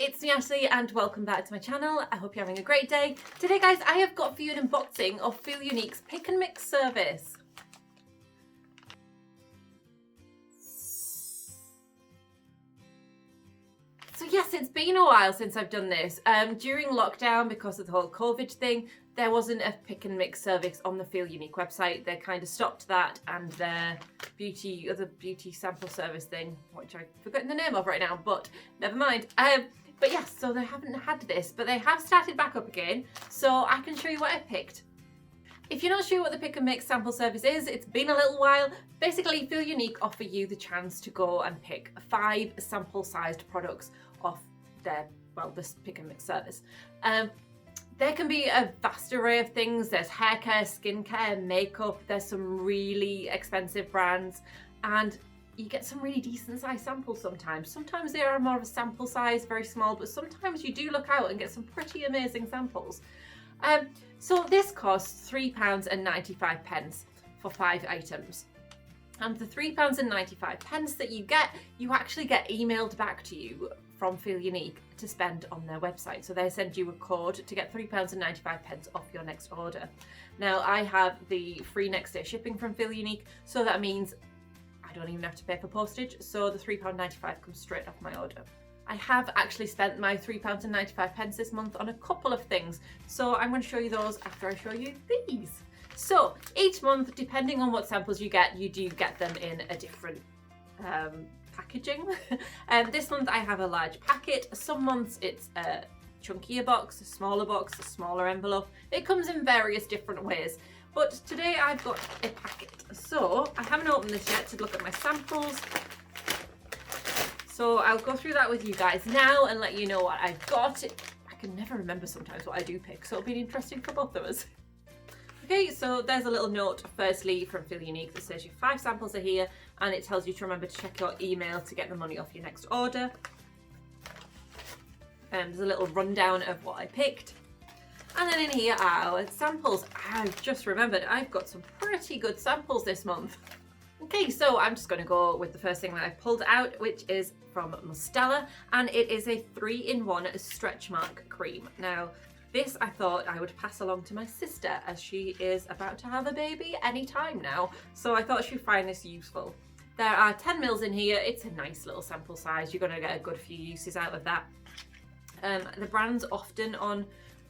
it's me Ashley and welcome back to my channel. I hope you're having a great day. Today guys, I have got for you an unboxing of FeelUnique's pick and mix service. So yes, it's been a while since I've done this. During lockdown, because of the whole COVID thing, there wasn't a pick and mix service on the FeelUnique website. They kind of stopped that and their other beauty sample service thing, which I've forgotten the name of right now, but never mind. But yes, so they haven't had this, but they have started back up again, so I can show you what I picked. If you're not sure what the pick and mix sample service is, it's been a little while. Basically, FeelUnique offer you the chance to go and pick 5 sample-sized products off their, well, this pick and mix service. There can be a vast array of things. There's hair care, skincare, makeup. There's some really expensive brands, and you get some really decent size samples sometimes. Sometimes they are more of a sample size, very small, but sometimes you do look out and get some pretty amazing samples. So this costs £3.95 for 5 items. And the £3.95 that you get, you actually get emailed back to you from FeelUnique to spend on their website. So they send you a code to get £3.95 off your next order. Now I have the free next day shipping from FeelUnique, so that means I don't even have to pay for postage. So the £3.95 comes straight off my order. I have actually spent my £3.95 this month on a couple of things. So I'm going to show you those after I show you these. So each month, depending on what samples you do get them in a different packaging. This month I have a large packet. Some months it's a chunkier box, a smaller envelope. It comes in various different ways. But today I've got a packet. So I haven't opened this yet to look at my samples. So I'll go through that with you guys now and let you know what I've got. I can never remember sometimes what I do pick, so it'll be interesting for both of us. Okay, so there's a little note firstly from FeelUnique that says your 5 samples are here, and it tells you to remember to check your email to get the money off your next order. There's a little rundown of what I picked. And then in here are our samples. I've just remembered I've got some pretty good samples this month. Okay, so I'm just going to go with the first thing that I've pulled out, which is from Mustela, and it is a 3-in-1 stretch mark cream. Now, this I thought I would pass along to my sister as she is about to have a baby any time now, so I thought she'd find this useful. There are 10 mils in here. It's a nice little sample size. You're going to get a good few uses out of that. The brand's often on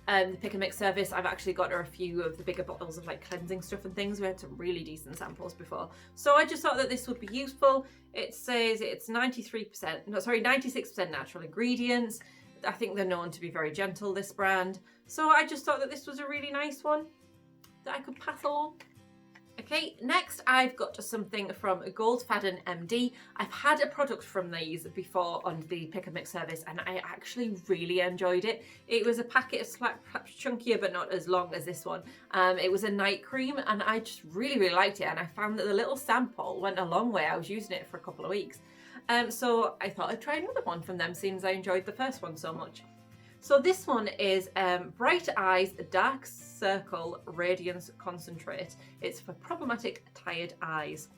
the pick and mix service. I've actually got her a few of the bigger bottles of like cleansing stuff and things. We had some really decent samples before, so I just thought that this would be useful. It says it's 96% natural ingredients. I think they're known to be very gentle, this brand. So I just thought that this was a really nice one that I could pass along. Okay, next I've got something from Goldfaden MD. I've had a product from these before on the pick and mix service, and I actually really enjoyed it. It was a packet of perhaps chunkier but not as long as this one. It was a night cream, and I just really liked it, and I found that the little sample went a long way. I was using it for a couple of weeks. So I thought I'd try another one from them since I enjoyed the first one so much. So this one is Bright Eyes Dark Circle Radiance Concentrate. It's for problematic tired eyes.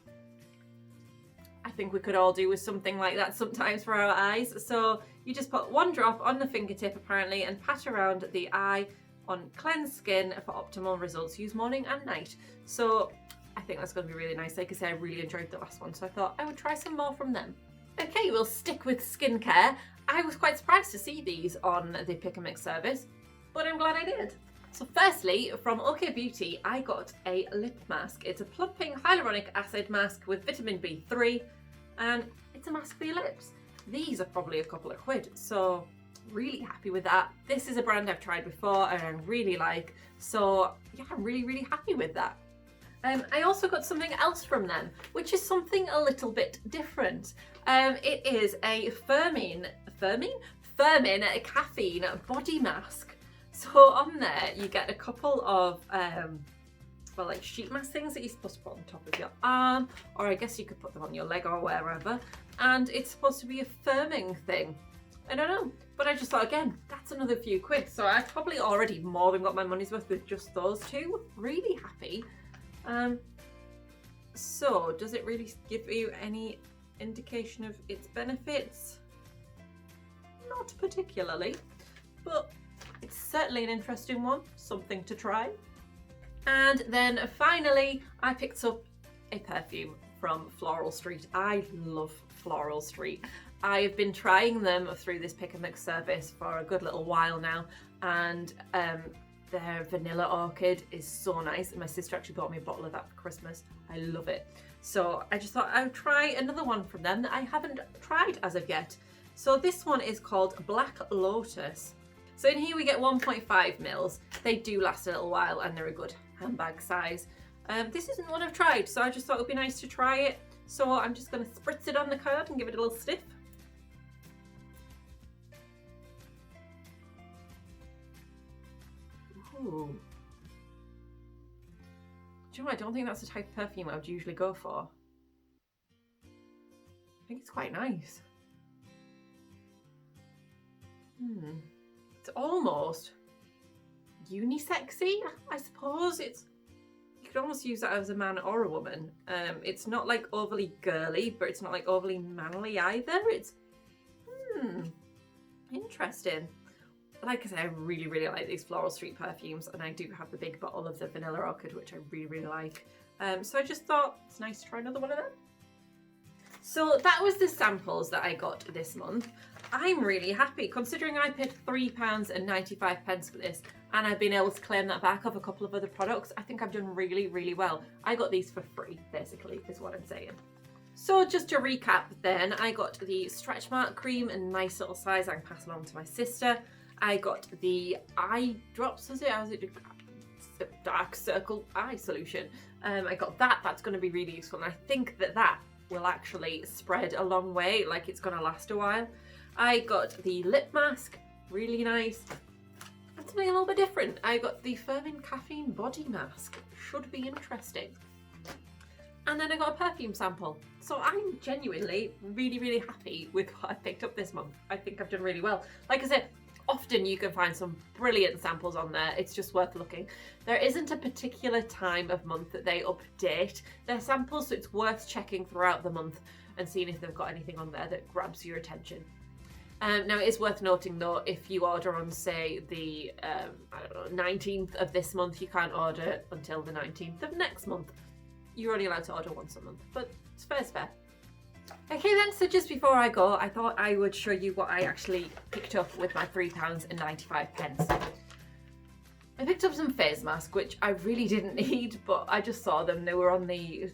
I think we could all do with something like that sometimes for our eyes. So you just put 1 drop on the fingertip apparently and pat around the eye on cleansed skin for optimal results. Use morning and night. So I think that's going to be really nice. Like I said, I really enjoyed the last one, so I thought I would try some more from them. Okay, we'll stick with skincare. I was quite surprised to see these on the pick and mix service, but I'm glad I did. So firstly, from OK Beauty, I got a lip mask. It's a plumping hyaluronic acid mask with vitamin B3, and it's a mask for your lips. These are probably a couple of quid, so really happy with that. This is a brand I've tried before and I really like, so yeah, I'm really happy with that. I also got something else from them, which is something a little bit different. It is a Firmin caffeine body mask. So on there you get a couple of well, like sheet mask things that you're supposed to put on top of your arm, or I guess you could put them on your leg or wherever, and it's supposed to be a firming thing. I don't know, but I just thought, again, that's another few quid, so I've probably already more than got my money's worth with just those two. Really happy. So does it really give you any indication of its benefits? Not not particularly, but it's certainly an interesting one, something to try. And then finally, I picked up a perfume from Floral Street. I love Floral Street. I have been trying them through this pick and mix service for a good little while now, and their vanilla orchid is so nice. My sister actually bought me a bottle of that for Christmas. I love it. So I just thought I would try another one from them that I haven't tried as of yet. So this one is called Black Lotus. So in here we get 1.5 mils. They do last a little while and they're a good handbag size. This isn't one I've tried, so I just thought it would be nice to try it. So I'm just going to spritz it on the card and give it a little sniff. Ooh. Do you know what? I don't think that's the type of perfume I would usually go for. I think it's quite nice. It's almost unisexy, I suppose. You could almost use that as a man or a woman. It's not like overly girly, but it's not like overly manly either. It's interesting. Like I said, I really, really like these Floral Street perfumes, and I do have the big bottle of the Vanilla Orchid, which I really, really like. So I just thought it's nice to try another one of them. So that was the samples that I got this month. I'm really happy, considering I paid £3.95 for this, and I've been able to claim that back of a couple of other products. I think I've done really, really well. I got these for free, basically, is what I'm saying. So just to recap then, I got the stretch mark cream in a nice little size I can pass along to my sister. I got the eye drops, was it? Dark circle eye solution. I got that. That's going to be really useful, and I think that will actually spread a long way, like it's going to last a while. I got the lip mask, really nice. And something a little bit different. I got the Firming Caffeine body mask, should be interesting. And then I got a perfume sample. So I'm genuinely really, really happy with what I picked up this month. I think I've done really well. Like I said, often you can find some brilliant samples on there. It's just worth looking. There isn't a particular time of month that they update their samples, so it's worth checking throughout the month and seeing if they've got anything on there that grabs your attention. Now it is worth noting though, if you order on say the 19th of this month, you can't order until the 19th of next month. You're only allowed to order once a month, but it's fair. Okay then, so just before I go, I thought I would show you what I actually picked up with my £3.95. I picked up some face mask, which I really didn't need, but I just saw them. They were on they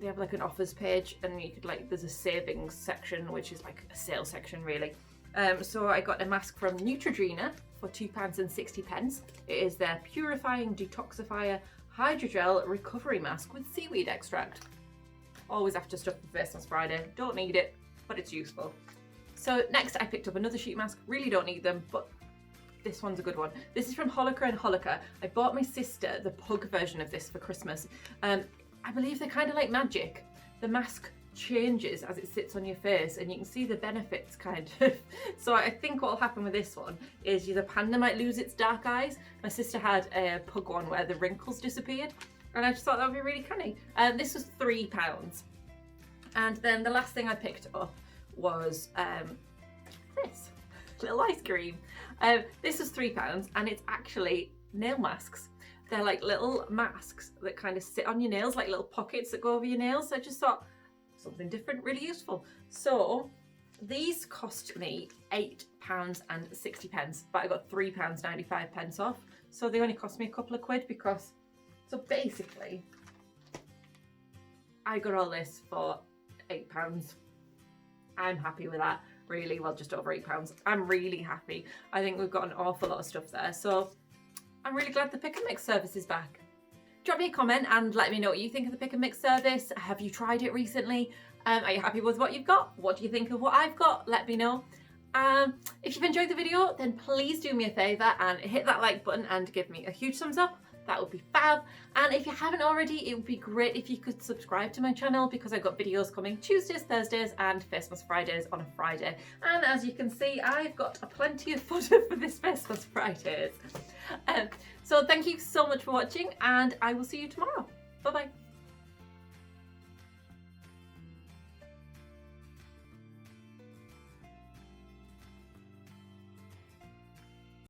have like an offers page, and you could there's a savings section, which is like a sale section really. So I got a mask from Neutrogena for £2.60. It is their Purifying Detoxifier Hydrogel Recovery Mask with seaweed extract. Always after stuff for Face Mask Friday. Don't need it, but it's useful. So next I picked up another sheet mask. Really don't need them, but this one's a good one. This is from Holliker & Holliker. I bought my sister the pug version of this for Christmas. I believe they're kind of like magic. The mask changes as it sits on your face, and you can see the benefits kind of. So I think what will happen with this one is the panda might lose its dark eyes. My sister had a pug one where the wrinkles disappeared, and I just thought that would be really canny. This was £3. And then the last thing I picked up was this little ice cream. This was £3, and it's actually nail masks. They're like little masks that kind of sit on your nails, like little pockets that go over your nails. So I just thought something different, really useful. So these cost me £8.60, but I got £3.95 off. So they only cost me a couple of quid because, so basically, I got all this for £8. I'm happy with that, really. Well, just over £8. I'm really happy. I think we've got an awful lot of stuff there. So I'm really glad the pick and mix service is back. Drop me a comment and let me know what you think of the pick and mix service. Have you tried it recently? Are you happy with what you've got? What do you think of what I've got? Let me know. If you've enjoyed the video, then please do me a favour and hit that like button and give me a huge thumbs up. That would be fab. And if you haven't already, it would be great if you could subscribe to my channel, because I've got videos coming Tuesdays, Thursdays and Face Mask Fridays on a Friday. And as you can see, I've got plenty of fodder for this Face Mask Fridays. So thank you so much for watching, and I will see you tomorrow. Bye bye.